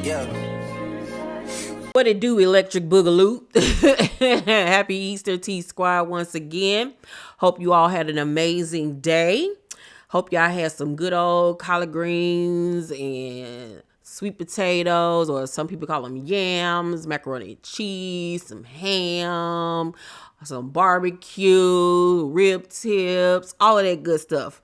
Yeah. What it do, Electric Boogaloo? Happy Easter, T Squad, once again. Hope you all had an amazing day. Hope y'all had some good old collard greens and sweet potatoes, or some people call them yams, macaroni and cheese, some ham, some barbecue, rib tips, all of that good stuff.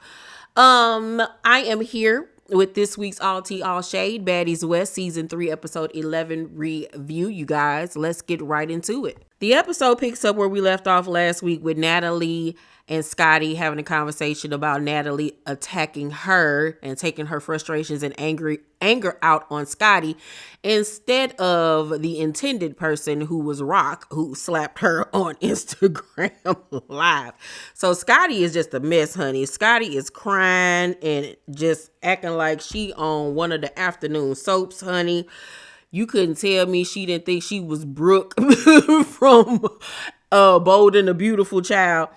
I am here with this week's All Tea All Shade Baddies West Season 3 Episode 11 review. You guys, let's get right into it. The episode picks up where we left off last week with Natalie and Scotty having a conversation about Natalie attacking her and taking her frustrations and anger out on Scotty instead of the intended person, who was Rock, who slapped her on Instagram Live. So Scotty is just a mess, honey. Scotty is crying and just acting like she on one of the afternoon soaps, honey. You couldn't tell me she didn't think she was Brooke from Bold and the Beautiful Child,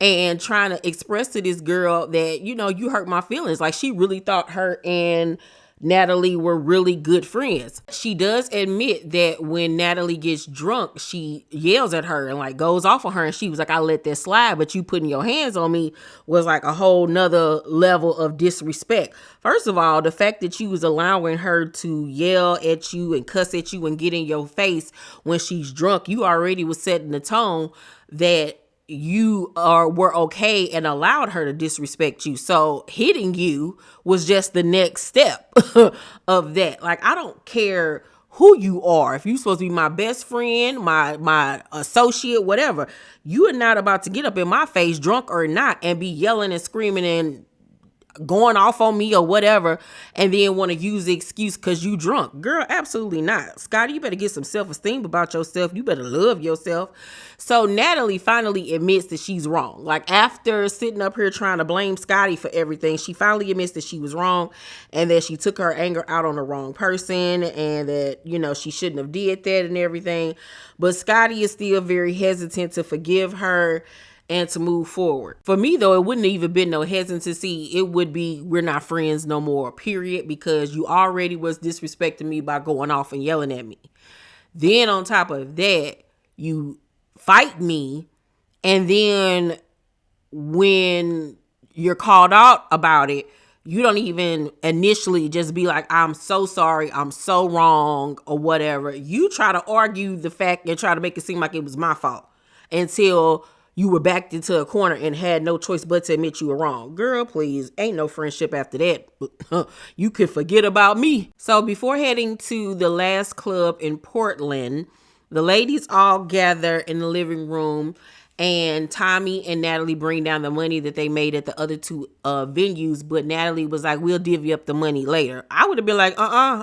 and trying to express to this girl that, you hurt my feelings. Like, she really thought her and Natalie were really good friends. She does admit that when Natalie gets drunk, she yells at her and like goes off on her, and she was like, I let that slide, but you putting your hands on me was like a whole nother level of disrespect. First of all, the fact that you was allowing her to yell at you and cuss at you and get in your face when she's drunk, you already was setting the tone that you were okay and allowed her to disrespect you. So hitting you was just the next step of that. Like, I don't care who you are. If you're supposed to be my best friend, my associate, whatever, you are not about to get up in my face, drunk or not, and be yelling and screaming and going off on me or whatever, and then want to use the excuse because you drunk. Girl, absolutely not. Scotty, you better get some self-esteem about yourself. You better love yourself. So Natalie finally admits that she's wrong. Like, after sitting up here trying to blame Scotty for everything, she finally admits that she was wrong and that she took her anger out on the wrong person, and that, she shouldn't have did that and everything. But Scotty is still very hesitant to forgive her and to move forward. For me, though, it wouldn't even been no hesitancy. It would be, we're not friends no more, period, because you already was disrespecting me by going off and yelling at me. Then on top of that, you fight me, and then when you're called out about it, you don't even initially just be like, I'm so sorry, I'm so wrong, or whatever. You try to argue the fact and try to make it seem like it was my fault until you were backed into a corner and had no choice but to admit you were wrong. Girl, please, ain't no friendship after that. You could forget about me. So before heading to the last club in Portland, the ladies all gather in the living room, and Tommy and Natalie bring down the money that they made at the other two venues. But Natalie was like, we'll divvy up the money later. I would have been like,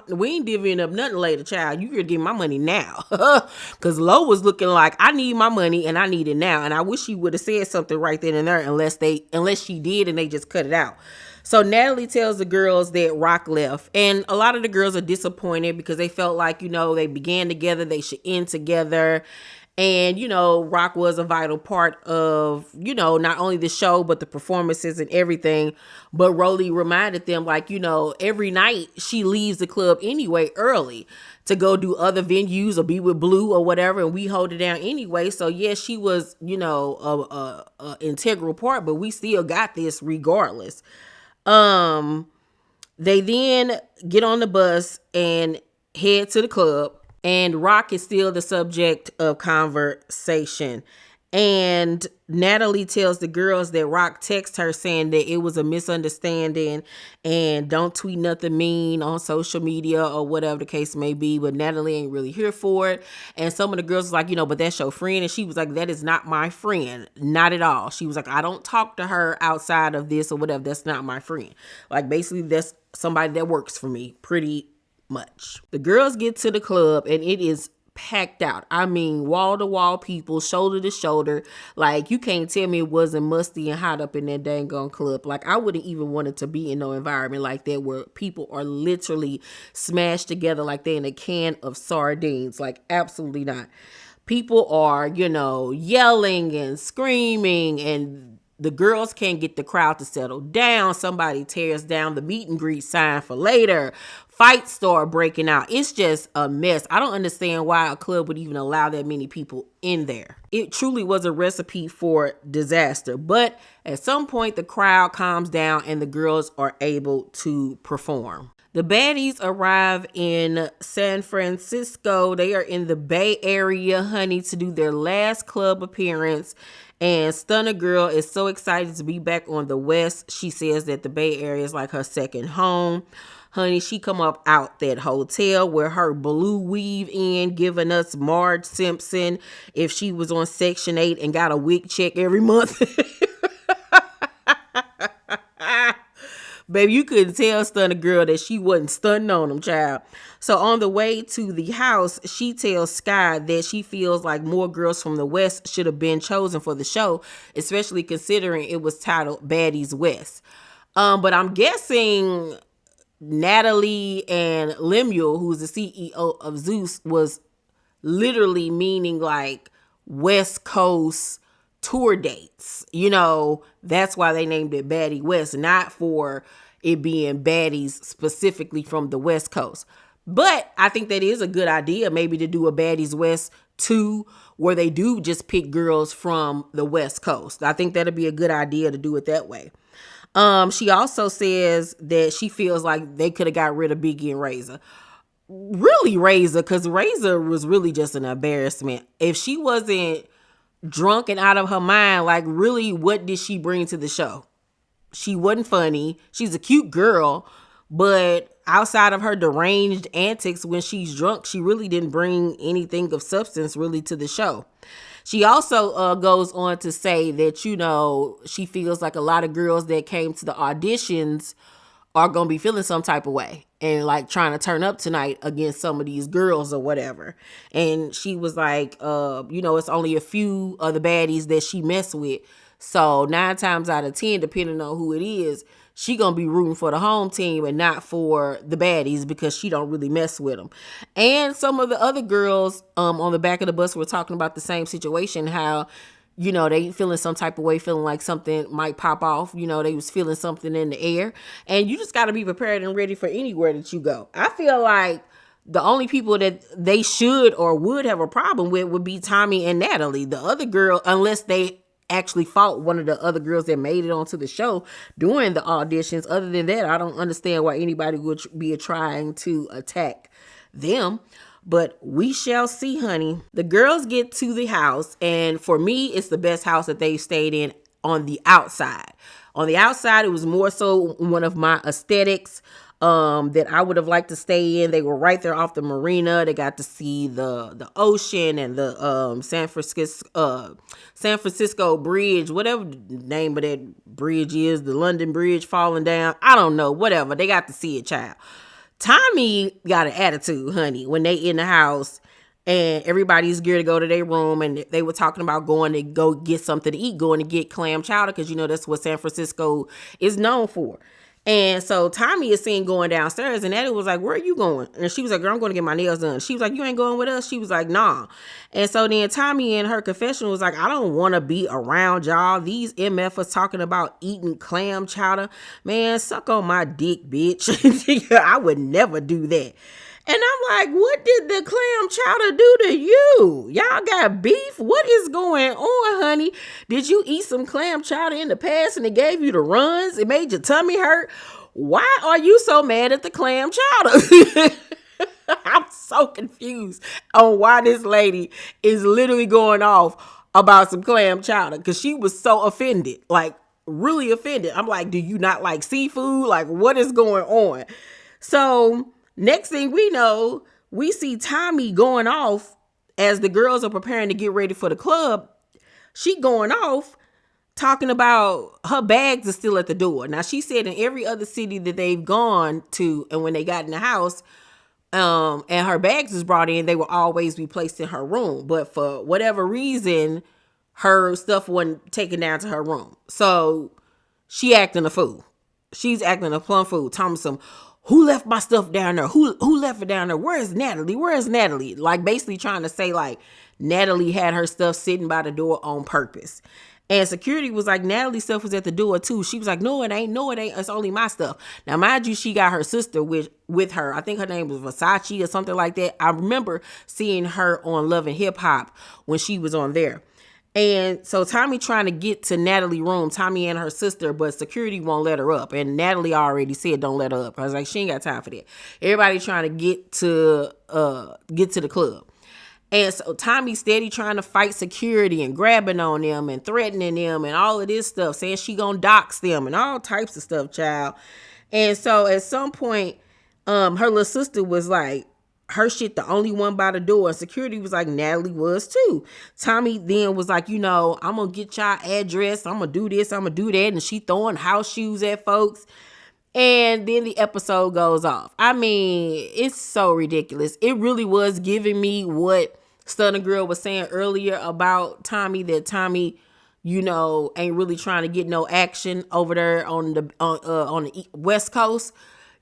we ain't divvying up nothing later, child. You could give my money now. Because Lo was looking like, I need my money and I need it now. And I wish she would have said something right then and there, unless she did and they just cut it out. So Natalie tells the girls that Rock left, and a lot of the girls are disappointed because they felt like, they began together, they should end together. And, Rock was a vital part of, not only the show, but the performances and everything. But Rolly reminded them, like, every night she leaves the club anyway early to go do other venues or be with Blue or whatever. And we hold it down anyway. So, yes, she was, a integral part, but we still got this regardless. They then get on the bus and head to the club. And Rock is still the subject of conversation. And Natalie tells the girls that Rock texted her saying that it was a misunderstanding and don't tweet nothing mean on social media or whatever the case may be. But Natalie ain't really here for it. And some of the girls was like, but that's your friend. And she was like, that is not my friend. Not at all. She was like, I don't talk to her outside of this or whatever. That's not my friend. Like, basically, that's somebody that works for me pretty much. The girls get to the club and it is packed out. I mean, wall to wall people, shoulder to shoulder. Like, you can't tell me it wasn't musty and hot up in that dang on club. Like, I wouldn't even wanted to be in no environment like that where people are literally smashed together like they're in a can of sardines. Like, absolutely not. People are, yelling and screaming, and the girls can't get the crowd to settle down. Somebody tears down the meet and greet sign for later. Fights start breaking out. It's just a mess. I don't understand why a club would even allow that many people in there. It truly was a recipe for disaster. But at some point, the crowd calms down and the girls are able to perform. The baddies arrive in San Francisco. They are in the Bay Area, honey, to do their last club appearance. And Stunner Girl is so excited to be back on the West. She says that the Bay Area is like her second home. Honey, she come up out that hotel with her blue weave in, giving us Marge Simpson if she was on Section 8 and got a wig check every month. Baby, you couldn't tell Stunner Girl that she wasn't stunning on them, child. So on the way to the house, she tells Sky that she feels like more girls from the West should have been chosen for the show, especially considering it was titled Baddies West. But I'm guessing Natalie and Lemuel, who's the CEO of Zeus, was literally meaning like West Coast tour dates. You know, that's why they named it Baddie West, not for it being baddies specifically from the West Coast. But I think that is a good idea, maybe to do a Baddies West 2 where they do just pick girls from the West Coast. I think that'd be a good idea to do it that way. She also says that she feels like they could have got rid of Biggie and Razor. Really Razor, because Razor was really just an embarrassment. If she wasn't drunk and out of her mind, like really, what did she bring to the show? She wasn't funny. She's a cute girl, but outside of her deranged antics when she's drunk, she really didn't bring anything of substance really to the show. She also goes on to say that, you know, she feels like a lot of girls that came to the auditions are going to be feeling some type of way and like trying to turn up tonight against some of these girls or whatever. And she was like, you know, it's only a few of the baddies that she messed with. So 9 times out of 10, depending on who it is, she gonna be rooting for the home team and not for the baddies because she don't really mess with them. And some of the other girls on the back of the bus were talking about the same situation, how, you know, they feeling some type of way, feeling like something might pop off. You know, they was feeling something in the air. And you just got to be prepared and ready for anywhere that you go. I feel like the only people that they should or would have a problem with would be Tommy and Natalie. The other girl, unless they actually fought one of the other girls that made it onto the show during the auditions. Other than that, I don't understand why anybody would be trying to attack them. But we shall see, honey. The girls get to the house, and for me, it's the best house that they've stayed in on the outside. On the outside, it was more so one of my aesthetics that I would have liked to stay in. They were right there off the marina. They got to see the ocean and the San Francisco Bridge, whatever the name of that bridge is, the London Bridge falling down. I don't know, whatever. They got to see it, child. Tommy got an attitude, honey, when they in the house and everybody's geared to go to their room, and they were talking about going to go get something to eat, going to get clam chowder, because, you know, that's what San Francisco is known for. And so Tommy is seen going downstairs, and Eddie was like, where are you going? And she was like, girl, I'm going to get my nails done. She was like, you ain't going with us? She was like, nah. And so then Tommy in her confessional was like, I don't want to be around y'all. These MFers talking about eating clam chowder. Man, suck on my dick, bitch. I would never do that. And I'm like, what did the clam chowder do to you? Y'all got beef? What is going on, honey? Did you eat some clam chowder in the past and it gave you the runs? It made your tummy hurt? Why are you so mad at the clam chowder? I'm so confused on why this lady is literally going off about some clam chowder, because she was so offended, like really offended. I'm like, do you not like seafood? Like, what is going on? So next thing we know, we see Tommy going off as the girls are preparing to get ready for the club. She going off talking about her bags are still at the door. Now, she said in every other city that they've gone to, and when they got in the house, and her bags was brought in, they will always be placed in her room. But for whatever reason, her stuff wasn't taken down to her room. So she acting a fool. She's acting a plum fool. Thompson, who left my stuff down there? Who left it down there? Where's Natalie? Where's Natalie? Like basically trying to say like Natalie had her stuff sitting by the door on purpose. And security was like, Natalie's stuff was at the door too. She was like, no, it ain't. No, it ain't. It's only my stuff. Now, mind you, she got her sister with her. I think her name was Versace or something like that. I remember seeing her on Love and Hip Hop when she was on there. And so Tommy trying to get to Natalie's room, Tommy and her sister, but security won't let her up. And Natalie already said don't let her up. I was like, she ain't got time for that. Everybody trying to get to the club. And so Tommy's steady trying to fight security and grabbing on them and threatening them and all of this stuff, saying she gonna dox them and all types of stuff, child. And so at some point, her little sister was like, her shit the only one by the door. And security was like, Natalie was too. Tommy then was like, I'm gonna get y'all address. I'm gonna do this. I'm gonna do that. And she throwing house shoes at folks. And then the episode goes off. I mean, it's so ridiculous. It really was giving me what Stunner Girl was saying earlier about Tommy, that Tommy, ain't really trying to get no action over there on the West Coast.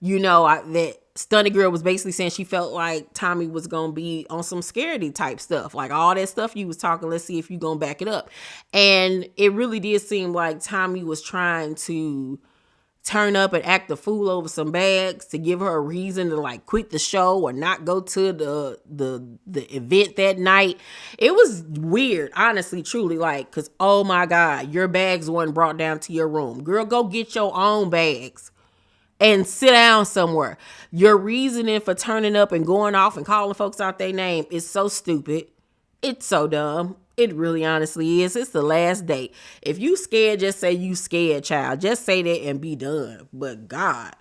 That Stunner Girl was basically saying she felt like Tommy was gonna be on some scaredy type stuff, like all that stuff you was talking. Let's see if you gonna back it up. And it really did seem like Tommy was trying to turn up and act a fool over some bags to give her a reason to like quit the show or not go to the event that night. It was weird, honestly, truly, like, because oh my God, your bags weren't brought down to your room. Girl, go get your own bags and sit down somewhere. Your reasoning for turning up and going off and calling folks out their name is so stupid. It's so dumb. It really honestly is. It's the last day. If you scared, just say you scared, child. Just say that and be done. But God.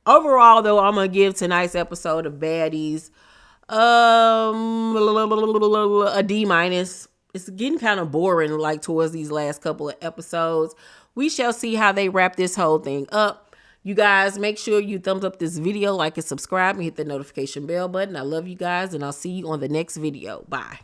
Overall, though, I'm going to give tonight's episode of Baddies a D-. It's getting kind of boring, like, towards these last couple of episodes. We shall see how they wrap this whole thing up. You guys, make sure you thumbs up this video, like and subscribe, and hit the notification bell button. I love you guys, and I'll see you on the next video. Bye.